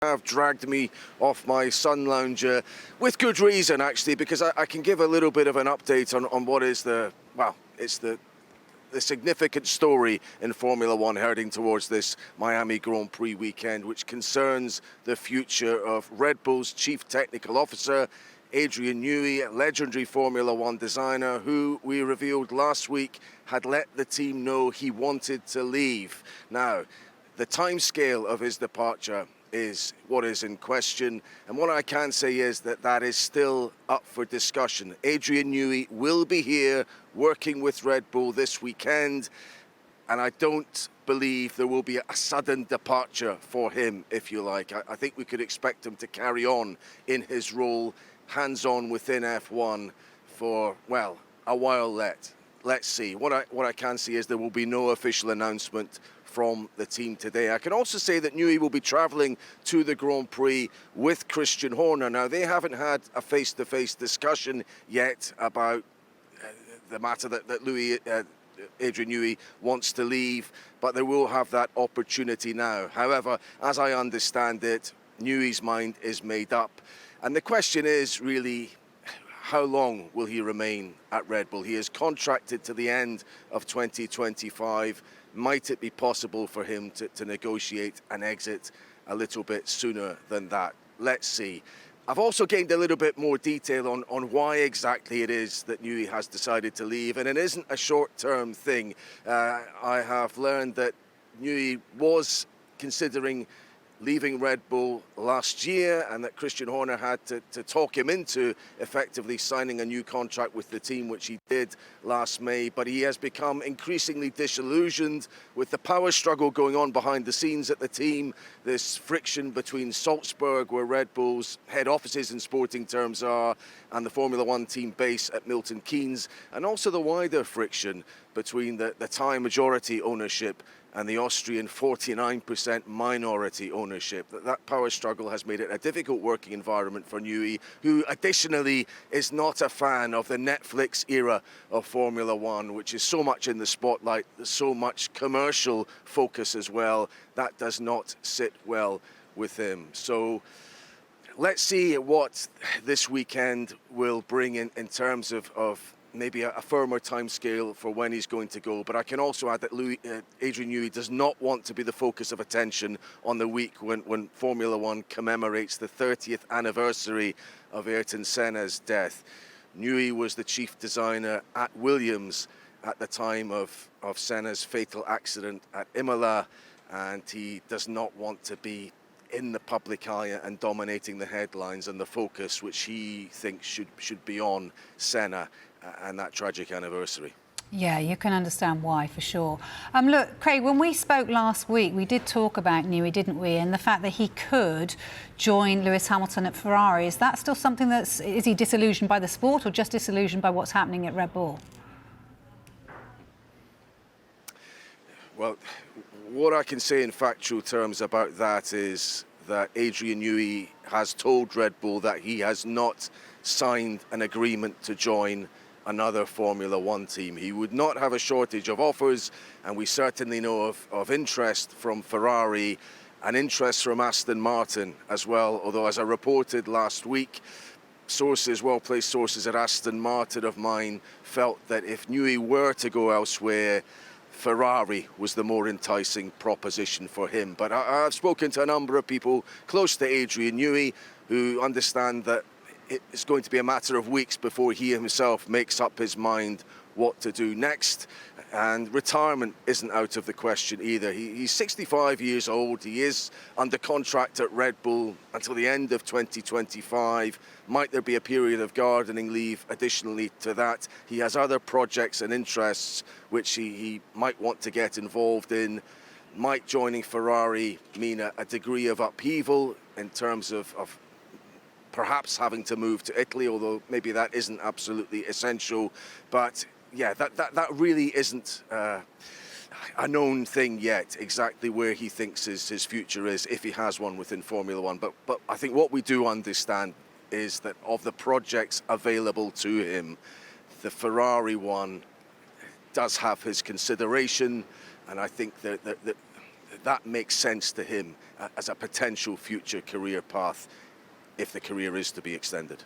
have dragged me off my sun lounger with good reason, actually, because I can give a little bit of an update on what is it's the significant story in Formula One heading towards this Miami Grand Prix weekend, which concerns the future of Red Bull's Chief Technical Officer, Adrian Newey, legendary Formula One designer, who we revealed last week had let the team know he wanted to leave. Now, the timescale of his departure is what is in question, and what I can say is that is still up for discussion. Adrian Newey will be here working with Red Bull this weekend, and I don't believe there will be a sudden departure for him, if you like. I think we could expect him to carry on in his role, hands-on within F1 for, well, a while yet. Let's see. What I can see is there will be no official announcement from the team today. I can also say that Newey will be travelling to the Grand Prix with Christian Horner. Now, they haven't had a face-to-face discussion yet about the matter that Adrian Newey wants to leave, but they will have that opportunity now. However, as I understand it, Newey's mind is made up. And the question is really, how long will he remain at Red Bull? He is contracted to the end of 2025. Might it be possible for him to negotiate an exit a little bit sooner than that? Let's see. I've also gained a little bit more detail on why exactly it is that Newey has decided to leave, and it isn't a short-term thing. I have learned that Newey was considering leaving Red Bull last year, and that Christian Horner had to talk him into effectively signing a new contract with the team, which he did last May. But he has become increasingly disillusioned with the power struggle going on behind the scenes at the team, this friction between Salzburg, where Red Bull's head offices in sporting terms are, and the Formula One team base at Milton Keynes, and also the wider friction between the Thai majority ownership and the Austrian 49% minority ownership. That power struggle has made it a difficult working environment for Newey, who additionally is not a fan of the Netflix era of Formula One, which is so much in the spotlight, so much commercial focus as well. That does not sit well with him. So let's see what this weekend will bring in terms of maybe a firmer timescale for when he's going to go. But I can also add that Adrian Newey does not want to be the focus of attention on the week when Formula One commemorates the 30th anniversary of Ayrton Senna's death. Newey was the chief designer at Williams at the time of Senna's fatal accident at Imola, and he does not want to be in the public eye and dominating the headlines and the focus, which he thinks should be on Senna and that tragic anniversary. Yeah, you can understand why, for sure. Look, Craig, when we spoke last week, we did talk about Newey, didn't we? And the fact that he could join Lewis Hamilton at Ferrari. Is that still something is he disillusioned by the sport, or just disillusioned by what's happening at Red Bull? Well, what I can say in factual terms about that is that Adrian Newey has told Red Bull that he has not signed an agreement to join another Formula One team. He would not have a shortage of offers, and we certainly know of interest from Ferrari and interest from Aston Martin as well, although as I reported last week, well-placed sources at Aston Martin of mine felt that if Newey were to go elsewhere, Ferrari was the more enticing proposition for him. But I've spoken to a number of people close to Adrian Newey who understand that it's going to be a matter of weeks before he himself makes up his mind what to do next. And retirement isn't out of the question either. He's 65 years old. He is under contract at Red Bull until the end of 2025. Might there be a period of gardening leave additionally to that? He has other projects and interests which he might want to get involved in. Might joining Ferrari mean a degree of upheaval in terms of perhaps having to move to Italy, although maybe that isn't absolutely essential. But yeah, that really isn't a known thing yet, exactly where he thinks his future is, if he has one within Formula One. But I think what we do understand is that of the projects available to him, the Ferrari one does have his consideration, and I think that that makes sense to him as a potential future career path if the career is to be extended.